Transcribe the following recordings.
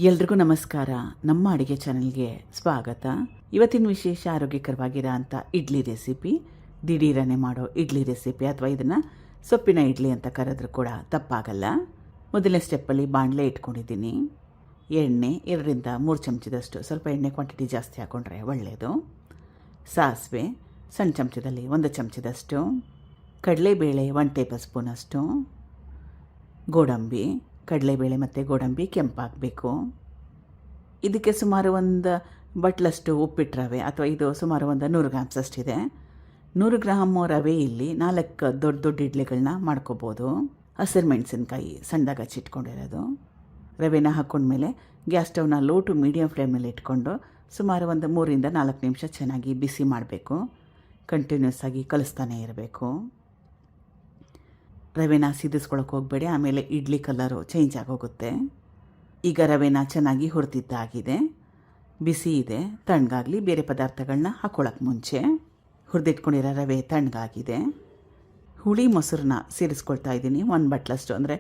ಎಲ್ರಿಗೂ ನಮಸ್ಕಾರ. ನಮ್ಮ ಅಡುಗೆ ಚಾನಲ್ಗೆ ಸ್ವಾಗತ. ಇವತ್ತಿನ ವಿಶೇಷ ಆರೋಗ್ಯಕರವಾಗಿರೋ ಅಂಥ ಇಡ್ಲಿ ರೆಸಿಪಿ, ದಿಢೀರನೆ ಮಾಡೋ ಇಡ್ಲಿ ರೆಸಿಪಿ, ಅಥವಾ ಇದನ್ನು ಸೊಪ್ಪಿನ ಇಡ್ಲಿ ಅಂತ ಕರೆದ್ರೂ ಕೂಡ ತಪ್ಪಾಗಲ್ಲ. ಮೊದಲನೇ ಸ್ಟೆಪ್ಪಲ್ಲಿ ಬಾಣಲೆ ಇಟ್ಕೊಂಡಿದ್ದೀನಿ. ಎಣ್ಣೆ 2-3 ಚಮಚದಷ್ಟು, ಸ್ವಲ್ಪ ಎಣ್ಣೆ ಕ್ವಾಂಟಿಟಿ ಜಾಸ್ತಿ ಹಾಕ್ಕೊಂಡ್ರೆ ಒಳ್ಳೆಯದು. ಸಾಸಿವೆ ಸಣ್ಣ ಚಮಚದಲ್ಲಿ 1 ಚಮಚದಷ್ಟು, ಕಡಲೆಬೇಳೆ 1 ಟೇಬಲ್ ಸ್ಪೂನಷ್ಟು, ಗೋಡಂಬಿ, ಕಡಲೆಬೇಳೆ ಮತ್ತು ಗೋಡಂಬಿ ಕೆಂಪಾಗಬೇಕು. ಇದಕ್ಕೆ ಸುಮಾರು 1 ಬಟ್ಲಷ್ಟು ಉಪ್ಪಿಟ್ಟು ರವೆ, ಅಥವಾ ಇದು ಸುಮಾರು 100 ಗ್ರಾಮ್ಸ್ ಅಷ್ಟಿದೆ. 100 ಗ್ರಾಮು ರವೆ ಇಲ್ಲಿ 4 ದೊಡ್ಡ ಇಡ್ಲಿಗಳನ್ನ ಮಾಡ್ಕೋಬೋದು. ಹಸಿರು ಮೆಣಸಿನ್ಕಾಯಿ ಸಣ್ಣದಾಗಿ ಹಚ್ಚಿಟ್ಕೊಂಡಿರೋದು. ರವೆನ ಹಾಕ್ಕೊಂಡ್ಮೇಲೆ ಗ್ಯಾಸ್ ಸ್ಟವ್ನ ಲೋ ಟು ಮೀಡಿಯಮ್ ಫ್ಲೇಮ್ನಲ್ಲಿ ಇಟ್ಕೊಂಡು ಸುಮಾರು 3-4 ನಿಮಿಷ ಚೆನ್ನಾಗಿ ಬಿಸಿ ಮಾಡಬೇಕು. ಕಂಟಿನ್ಯೂಸ್ ಆಗಿ ಕಲಿಸ್ತಾನೆ ಇರಬೇಕು. ರವೆನ ಸಿದಿಸ್ಕೊಳಕ್ಕೆ ಹೋಗಬೇಡಿ, ಆಮೇಲೆ ಇಡ್ಲಿ ಕಲರು ಚೇಂಜ್ ಆಗೋಗುತ್ತೆ. ಈಗ ರವೆನ ಚೆನ್ನಾಗಿ ಹುರಿದಿದ್ದಾಗಿದೆ, ಬಿಸಿ ಇದೆ. ತಣ್ಣಗಾಗಲಿ. ಬೇರೆ ಪದಾರ್ಥಗಳನ್ನ ಹಾಕ್ಕೊಳ್ಳೋಕ್ಕೆ ಮುಂಚೆ ಹುರಿದಿಟ್ಕೊಂಡಿರೋ ರವೆ ತಣ್ಣಗಾಗಿದೆ. ಹುಳಿ ಮೊಸರನ್ನ ಸೇರಿಸ್ಕೊಳ್ತಾ ಇದ್ದೀನಿ. 1 ಬಟ್ಲಷ್ಟು, ಅಂದರೆ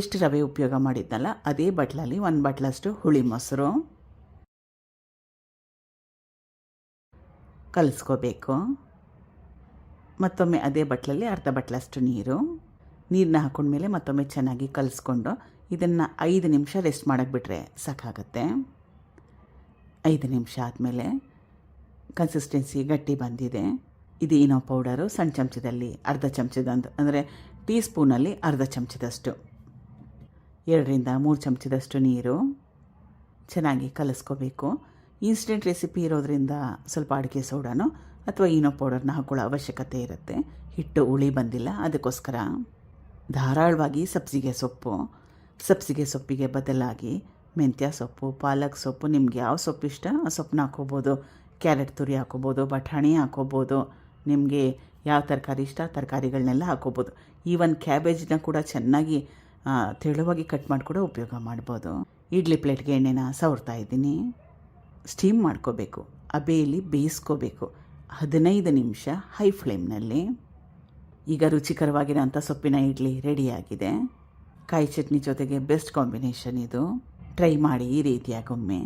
ಎಷ್ಟು ರವೆ ಉಪಯೋಗ ಮಾಡಿದ್ನಲ್ಲ ಅದೇ ಬಟ್ಲಲ್ಲಿ 1 ಬಟ್ಲಷ್ಟು ಹುಳಿ ಮೊಸರು ಕಲಿಸ್ಕೋಬೇಕು. ಮತ್ತೊಮ್ಮೆ ಅದೇ ಬಟ್ಲಲ್ಲಿ ಅರ್ಧ ಬಟ್ಲಷ್ಟು ನೀರನ್ನ ಹಾಕ್ಕೊಂಡ್ಮೇಲೆ ಮತ್ತೊಮ್ಮೆ ಚೆನ್ನಾಗಿ ಕಲಿಸ್ಕೊಂಡು ಇದನ್ನು 5 ನಿಮಿಷ ರೆಸ್ಟ್ ಮಾಡೋಕ್ಕೆ ಬಿಟ್ಟರೆ ಸಾಕಾಗತ್ತೆ. 5 ನಿಮಿಷ ಆದಮೇಲೆ ಕನ್ಸಿಸ್ಟೆನ್ಸಿ ಗಟ್ಟಿ ಬಂದಿದೆ. ಇದು ಈನೋ ಪೌಡರು ಸಣ್ಣ ಚಮಚದಲ್ಲಿ ಅರ್ಧ ಚಮಚದಂತ, ಅಂದರೆ ಟೀ ಸ್ಪೂನಲ್ಲಿ ಅರ್ಧ ಚಮಚದಷ್ಟು, 2-3 ಚಮಚದಷ್ಟು ನೀರು ಚೆನ್ನಾಗಿ ಕಲಿಸ್ಕೋಬೇಕು. ಇನ್ಸ್ಟೆಂಟ್ ರೆಸಿಪಿ ಇರೋದ್ರಿಂದ ಸ್ವಲ್ಪ ಅಡುಗೆ ಸೋಡಾನು ಅಥವಾ ಈನೋ ಪೌಡರ್ನ ಹಾಕೊಳ್ಳೋ ಅವಶ್ಯಕತೆ ಇರುತ್ತೆ. ಹಿಟ್ಟು ಹುಳಿ ಬಂದಿಲ್ಲ, ಅದಕ್ಕೋಸ್ಕರ. ಧಾರಾಳವಾಗಿ ಸಬ್ಸಿಗೆ ಸೊಪ್ಪಿಗೆ ಬದಲಾಗಿ ಮೆಂತ್ಯ ಸೊಪ್ಪು, ಪಾಲಕ್ ಸೊಪ್ಪು, ನಿಮ್ಗೆ ಯಾವ ಸೊಪ್ಪು ಇಷ್ಟ ಆ ಸೊಪ್ಪನ್ನ ಹಾಕೋಬೋದು. ಕ್ಯಾರೆಟ್ ತುರಿ ಹಾಕೋಬೋದು, ಬಟಾಣಿ ಹಾಕೋಬೋದು, ನಿಮಗೆ ಯಾವ ತರಕಾರಿ ಇಷ್ಟ ತರಕಾರಿಗಳನ್ನೆಲ್ಲ ಹಾಕೋಬೋದು. ಈವನ್ ಕ್ಯಾಬೇಜ್ನ ಕೂಡ ಚೆನ್ನಾಗಿ ತೆಳುವಾಗಿ ಕಟ್ ಮಾಡಿ ಕೂಡ ಉಪಯೋಗ ಮಾಡ್ಬೋದು. ಇಡ್ಲಿ ಪ್ಲೇಟ್ಗೆ ಎಣ್ಣೆನ ಸವರ್ತಾ ಇದ್ದೀನಿ. ಸ್ಟೀಮ್ ಮಾಡ್ಕೋಬೇಕು, ಹಬೆಯಲ್ಲಿ ಬೇಯಿಸ್ಕೋಬೇಕು 15 ನಿಮಿಷ ಹೈ ಫ್ಲೇಮ್ನಲ್ಲಿ. ಈಗ ರುಚಿಕರವಾಗಿರೋಂಥ ಸೊಪ್ಪಿನ ಇಡ್ಲಿ ರೆಡಿಯಾಗಿದೆ. ಕಾಯಿ ಚಟ್ನಿ ಜೊತೆಗೆ ಬೆಸ್ಟ್ ಕಾಂಬಿನೇಷನ್ ಇದು. ಟ್ರೈ ಮಾಡಿ ಈ ರೀತಿಯಾಗೊಮ್ಮೆ.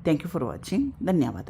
Thank you for watching. ಧನ್ಯವಾದ.